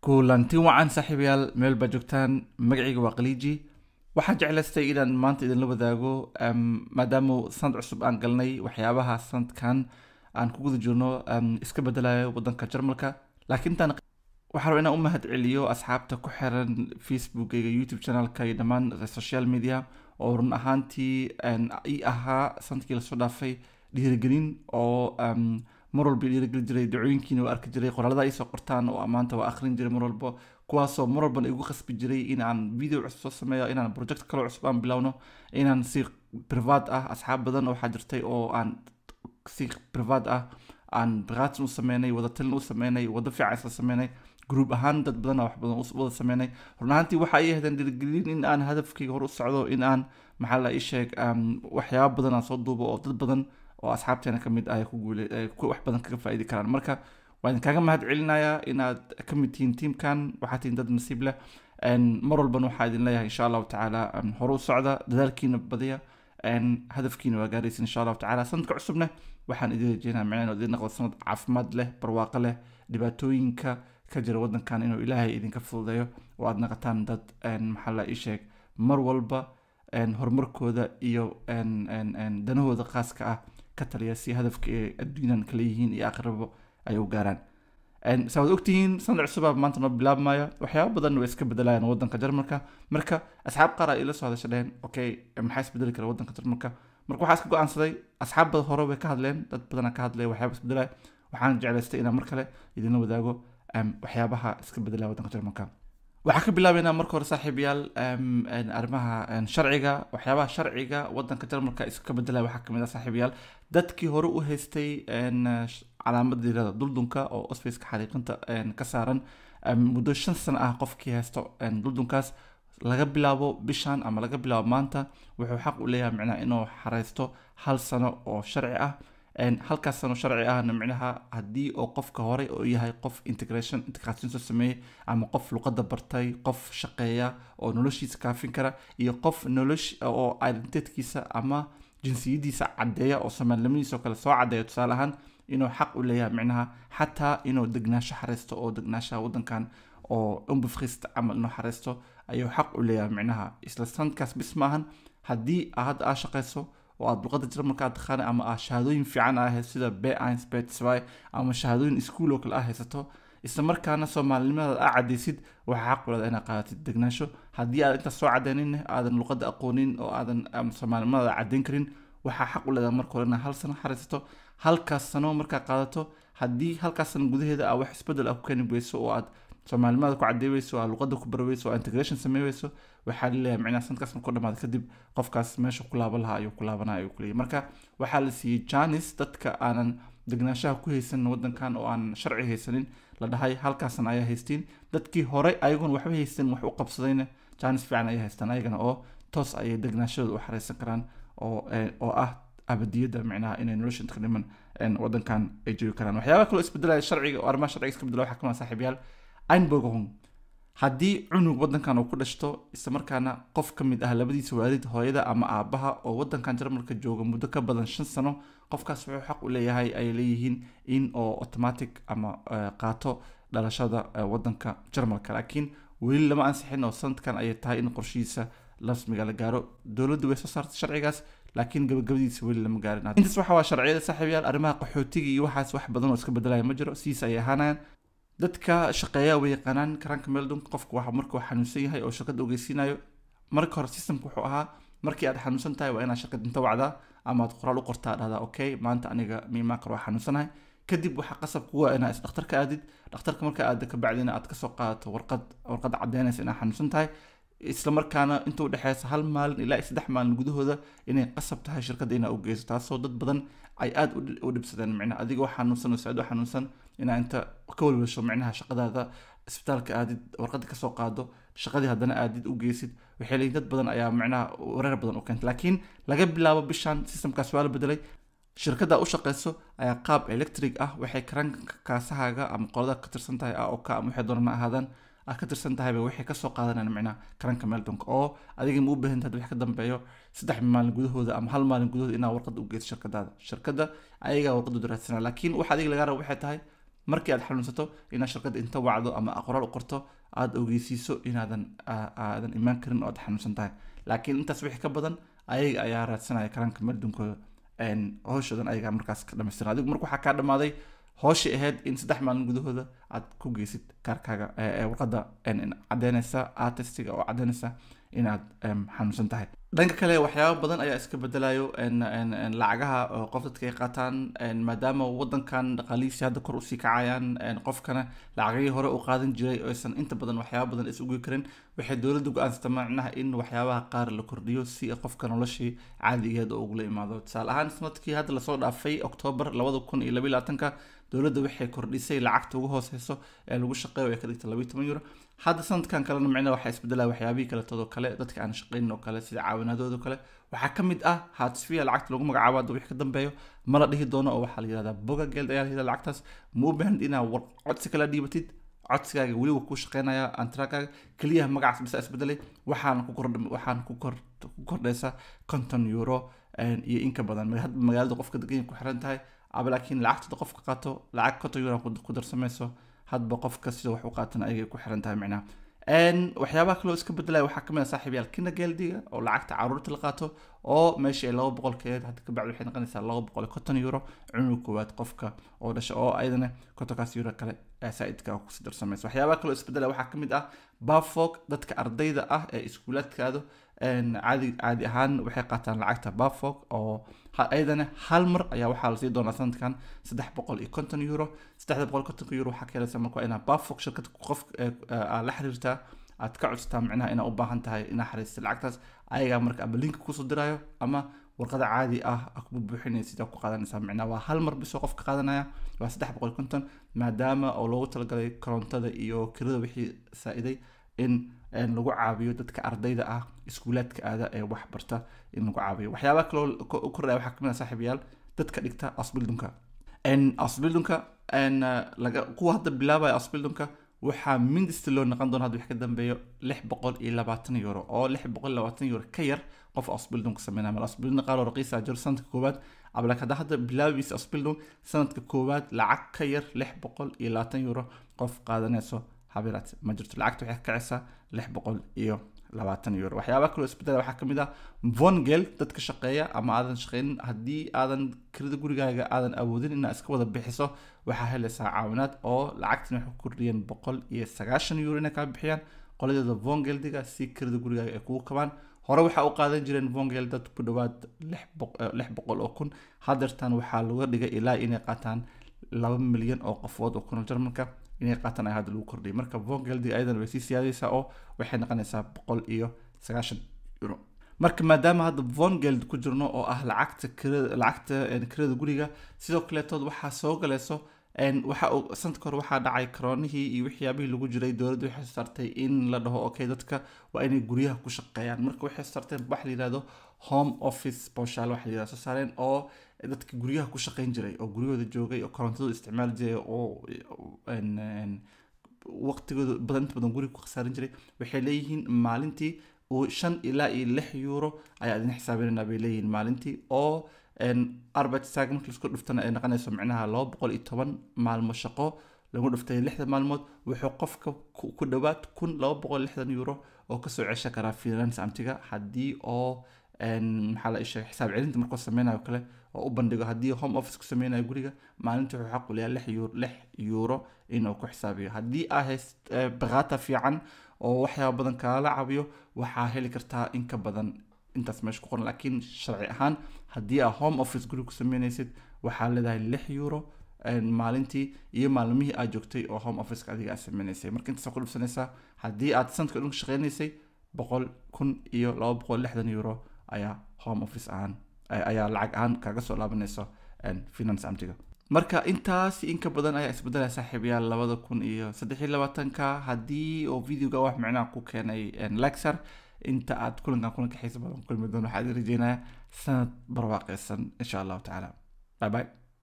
kulanti wacan saaxiibayaal meel baa joogtaan magacayga waa qaliiji waxaan jeclaystay inaan maanta idinla wadaago maadaama sanad cusub aan galnay waxyaabaha sanadkan aan ku guda jirno iska bedelayo wadanka Jarmalka laakiin intaan waxaan rabaa inaan u mahad celiyo asxaabta ku xiran Facebookayga YouTube channelka iyo dhammaan social media oo run ahaantii ii ahaa sanadkii lasoo dhaafay dhiirigelin oo mar walba dhiirigelin jiray ducooyinkiina oo arki jiray qoraalada ay soo qortaan oo maanta waa akhrin jiray mar walba kuwaasoo mar walba igu khasbi jiray in aan video cusub soo sameeyo in aan project kale cusub aan bilowno in aan si private ah asxaab badan oo waxaa jirtay oo aan si private ah aan baraatan u sameynay wada talin u sameynay wada fiican isla sameynay group ahaan dad badan wax badan u wada sameynay run ahaantii waxa ay ahaydeen dhiirigelin in aan hadafkayga hor u socdo in aan maxaa la ii sheeg waxyaabo badan aan soo duubo oo dad badan oo asxaabteena ka mid ah ku wax badan kaga faa'iidi karaan marka waan kaaga mahad celinayaa inaad ka mid tihiin teamkan waxaad tihiin dad nasiib leh mar walbana waxaa idin leeyahay insha allahu tacaala hore u socda dadaalkiina badiya hadafkiina waa gaaraysa insha allahu tacaala sanadka cusubna waxaan idin rajeynayaa macnaheedu idin noqdo sanad caafimaad leh barwaaqo leh dhibaatooyinka ka jira wadankan inuu ilaahay idinka fududeeyo oo aad noqotaan dad maxaa la ii sheeg mar walba horumarkooda iyo danahooda khaaska ah ka taliya si hadafka ay adduunyan kala yihiin iyo aakhiraba ay u gaaraan saad ogtihiin sanad cusub maanta noo bilaabmaya waxyaabo badan way iska bedelayaan wadanka Jarmalka marka asxaab qaar ay ila soo hadashadeen okay maxay isbedeli kara wadanka Jarmalka marka waxaa iska go'aansaday asxaab badan hore way ka hadleen dad badan ka hadlay waxyaabo isbedelay waxaan jeclaystay inaan mar kale idinla wadaago waxyaabaha iska bedelaya wadanka Jarmalka waxaan ka bilaabaynaa marka hore saaxiibayaal arrimaha sharciga waxyaabaha sharciga wadanka Jarmalka iska bedelaya waxaa kamid ah saaxiibayaal dadkii hore u haystay calaamadda duldunka oo osfayska xariiqinta ka saaran muddo 5 sano ah qofkii haysto duldunkaas laga bilaabo bishan ama laga bilaabo maanta wuxuu xaq u leeyahay macnaha inuu xareysto 1 sano oo sharci ah halkaas sano sharci ahna macnaha haddii oo qofka hore oo yahay qof integration soo sameeyay ama qof luqadda bartay qof shaqeeya oo noloshiisa kaafin kara iyo qof nolosh oo identitykiisa ama jinsiyadiisa cadeeya oo Soomaalnimadiisa kale soo cadeeya tusaale ahaan inuu xaq u leeyahay macnaha xataa inuu degnaansho xareysto oo degnaanshaha wadankan oo unbefrist amal inuu xareysto ayuu xaq u leeyahay macnaha isla sanadkaas bis maahan haddii aad shaqeyso oo aad luqadda Jarmalka taqaan ama shahaadooyin fiican ah sida B1 B2 ama shahaadooyin iskuul oo kale haysato isla markaana Soomaalinimada aad cadeysid waxa xaq u leedahay inaad qaadato degnaansho haddii aad inta soo cadeynin aadan luqadda aqoonin oo aadan Soomaalinimada cadeyn karin waxa xaq u leedahay marka hore inaad 1 sano xareysto halkaas sano marka qaadato haddii halkaas sano gudaheeda aad wax isbedel ah ku keeni weyso oo aad Soomaalinimada ku cadeeyso oo luqadda ku barweyso oo integration sameeyso waxa leeyahay macnaha sanadkaas markuu dhamaado kadib qofkaas meesha ku laaban lahaa ayuu ku laabanaa ayuu kuleeyahay marka waxa la siiyay chance dadka aanan degnaanshaha ku haysan wadankan oo aan sharci haysanin la dhahay halkaasan ayaa haystiin dadkii hore ayagoon waxba haysan wax u qabsadayna chance fiican ay haystaan ayagana oo toos ay degnaanshooda u xareysan karaan oo ah abadiyada macnaha inay nolosha inta dhiman wadankan ay joogi karaan waxyaabo kale isbedelaya sharciga oo arrimaha sharciga iska bedelo waxa kama saaxiibayaal Einbürgerung haddii cunug wadankan uu ku dhashto isla markaana qof ka mid ah labadiisa waalid hooyada ama aabaha oo wadankan Jarmalka jooga muddo ka badan 5 sano qofkaas wuxuu xaq u leeyahay ay leeyihiin in oo automatic ama qaato dhalashada wadanka Jarmalka laakiin weli lama ansixin oo sanadkan ay tahay in qorshiisa rasmiga la gaaro dawladdu way soo saartay sharcigaas laakiin gabagabadiisa weli lama gaarin intaas waxa waa sharciyada saaxiibayaal arrimaha qaxootiga iyo waxaas wax badan oo iska bedelaya ma jiro siis ay ahaanayaan dadka shaqeeya way yaqaanaan karanka meeldun qofku waxa markuu xanuunsan yahay oo shaqada ogeysiinayo marka hore systemku wuxuu ahaa markii aad xanuunsan tahay waa inaad shaqada inta wacdaa ama aad qoraal u qortaa dhahdaa okay maanta aniga miima qaro xanuunsanahay kadib waxa qasab kuwa inaad dhakhtarka aadid dhakhtarka marka aad ka bacdina aad ka soo qaadato warqad cadeynaysa inaad xanuunsan tahay isla markaana inta u dhaxaysa 1 maalin ilaa 3 maalin gudahooda inay qasab tahay shirkadda inaad u geyso taasoo dad badan ay aad u dhibsadeen macnaha adigoo xanuunsan oo saad u xanuunsan inaa inta ka walwasho macnaha shaqadaada isbitaalka aadid warqadda ka soo qaado shaqadii haddana aadid u geysid waxay leeyihiin dad badan ayaa macnaha wareer badan u keentay laakiin laga bilaabo bishan systemkaas waa la bedelay shirkadda u shaqeyso ayaa qaab electric ah waxay kaasahaga ama qolada ka tirsan tahay oo ka ama waxay doonaan ahaadaan ka tirsan tahay waxay ka soo qaadanayaan macnaha karanka meeldonka oo adiga ma u baahan tahay wax ka dambeeyo 3 maalin gudahooda ama 1 maalin gudahooda inaad warqad u geyso shirkadda ayaga warqad u raadsanaa laakiin waxa adiga laga rabo waxay tahay markii aad xanuunsato inaad shirkadda inta wacdo ama qoraal u qorto aad ogeysiiso inaadan aadan imaan karin oo aad xanuunsan tahay. laakiin intaas wixii ka badan ayaga ayaa raadsanaya karanka mardunkooda hawshadan ayaga markaas ka dhamaystiran. adigu marka waxaa kaa dhamaaday hawshii ahayd in 3 maalin gudahooda aad ku geysid kaarkaaga warqadda caddeynaysa artistiga oo caddeynaysa inaad xanuunsan tahay. dhanka kale waxyaabo badan ayaa iska bedelayo lacagaha qof dadka ay qaataan maadaama wadankan dhaqaalihiisa hadda kor usii kacayaan qofkana lacagihii hore u qaadan jiray oo aysan inta badan waxyaabo badan is ugi karin. waxay dowladda go-aansata macnaha in waxyaabaha qaar la kordhiyo si qofka noloshii caadigeed oo ugula imaado. tusaale ahaan sanadkii hadda lasoo dhaafay October 2022 dowladda waxay kordhisay lacagta ugu hooseyso ee lagu shaqeeyo ee ka dhigtay 12 euro. hadda sanadkan kalena macnaha waxaa isbedelaya waxyaabihii kale todo kale dadka aan shaqeynin oo kale sida caawinaadooda kale waxaa ka mid ah Haatisfiya lacagta lagu magacaabo hadda wixii ka dambeeyo ma la dhihi doono oo waxaa la yiraahdaa Boga Geld ayaa la yiraahdaa. lacagtaas ma u baahan inaad codsi kala dhiibatid, codsigaaga weli wuu ku shaqeynaya antrakaaga kaliya magacaas bisa isbedelay waxaan ku kordhaysa 50 euro iyo in ka badan magaalada qofka degan ku xiran tahay. laakiin lacagta qofka qaato lacag 50 euro ku darsamayso hadba qofka sida wax u qaatan ayay ku xiran tahay macnaha. waxyaabaha kale oo iska bedelay waxaa kamid ah saaxiibayaal Kindergeldiga oo lacagta caruurta la qaato oo meeshii 200 keed hadda ka bacdi waxay noqonaysaa 250 euro cunug koowaad qofka oo dhasha oo ayadana 50 euro kale saaidka ku sii darsamayso. waxyaabaha kale oo isbedelay waxaa kamid ah Bafog dadka ardayda ah ee iskuulaadkaada caadi ahaan waxay qaataan lacagta Bafog oo ayadana hal mar ayaa waxaa la sii doonaa sanadkan 350 euro. 350 euro waxaa ka helaysaa marka inaad Bafog shirkad qof la xiriirtaa aad ka codsataa macnaha inaad u baahan tahay inaad xariisto lacagtaas ayaga marka ama link ku soo dirayo ama warqada caadi ah ku buuxinaysid ku qaadanaysaa macnaha waa hal mar bisoo qofka qaadanaya waa 350 maadaama oo loogu talagalay korontada iyo kirada wixii saa'iday in lagu caawiyo dadka ardayda ah iskuulaadka aada ee wax barta in lagu caawiyo. waxyaabaha kale oo kordhaya waxaa kamid ah saaxiibayaal dadka dhigta asbildunka asbildunka kuwa hadda bilaabaya asbildunka waxaa mindista loo noqon doona hadda wax ka dambeeyo 620 euro oo 620 euro ka yar qof asbildunka sameynaya. mal asbildunka qaar oo raqiis ah jir sanadka koowaad abalka hadda bilaabis asbildun sanadka koowaad lacag ka yar 620 euro qof qaadanayso habirat ma jirto. lacagta waxay ka kacaysaa 620 euro. waxyaabaha kale oo isbedela waxaa kamid ah Vongel dadka shaqeeya ama aadan shaqeynin haddii aadan kirada gurigaaga aadan awoodin inaad iska wada bixiso waxaa helaysaa caawinaad oo lacagtan waxay ku kordhiyeen 190 euro inay kaa bixiyaan qoladeeda Vongeldiga si kirada gurigaaga ay kugu kabaan. hore waxaa u qaadan jireen Vongel dad ku dhawaad 600 oo kun hadeertan waxaa laga dhigay ilaa inay qaataan 2 milyan oo qofood oo kuna Jarmalka inay qaataan ay hadda lagu kordhiyay. marka Vongeldiga ayadan way sii siyaadaysaa oo waxay noqonaysaa 190 euro. marka maadaama hadda Vongeld ku jirno oo ah lacagta kirada guriga sidoo kale tood waxaa soo galayso waxa sanadka hore waxaa dhacay koronihii iyo waxyaabihii lagu jiray dowladda waxay sartay in la dhaho okay dadka waa inay guryaha ku shaqeeyaan. marka waxay sarteen wax la yiraahdo home office booshal wax la yiraahdo soo saareen oo dadka guryaha ku shaqeyn jiray oo guryahooda joogay oo korontadu isticmaal jiray oo waqtigooda badan guriga ku khasaarin jiray waxay leeyihiin maalintii oo 5 ilaa 6 euro ayaa idin xisaabinayna bay leeyihiin maalintii oo arbeit tag markii isku dhuftana ay noqonayso macnaha 210 maalmo shaqo lagu dhuftay 6 maalmood wuxuu qofka ku dhawaad 1260 euro oo ka soo cesha kara finance amtiga haddii oo maxaa la isha xisaab celinta markuu sameynayo kale oo u bandhigo haddii home office ku sameynayo guriga maalintii wuxuu xaq u leeyahay 6 euro inuu ku xisaabiyo. haddii aad hayst baqaata fiican oo waxyaabo badan kala caawiyo waxaa heli kartaa in ka badan intaas meesha ku qoran. laakiin sharci ahaan haddii aad home office guriga ku sameynaysid waxaa leedahay 6 euro maalintii iyo maalmihii aad joogtay oo home office adiga aad sameynaysay. marka intaas ku dhufsanaysaa haddii aad sanadka dhan shaqeynaysay 100,000 iyo 260 euro ayaa home office ayaa lacag ahaan kaga soo laabanayso finance amtiga. marka intaas in ka badan ayaa isbedelaya saaxiibayaal 2023 haddii oo videoga wax macnaha ku keenay lecture inta aad kulanka xiiso badan kulmi doon waxaan rajeynayaa sanad barwaaqaysan insha Allah taala. bye bye.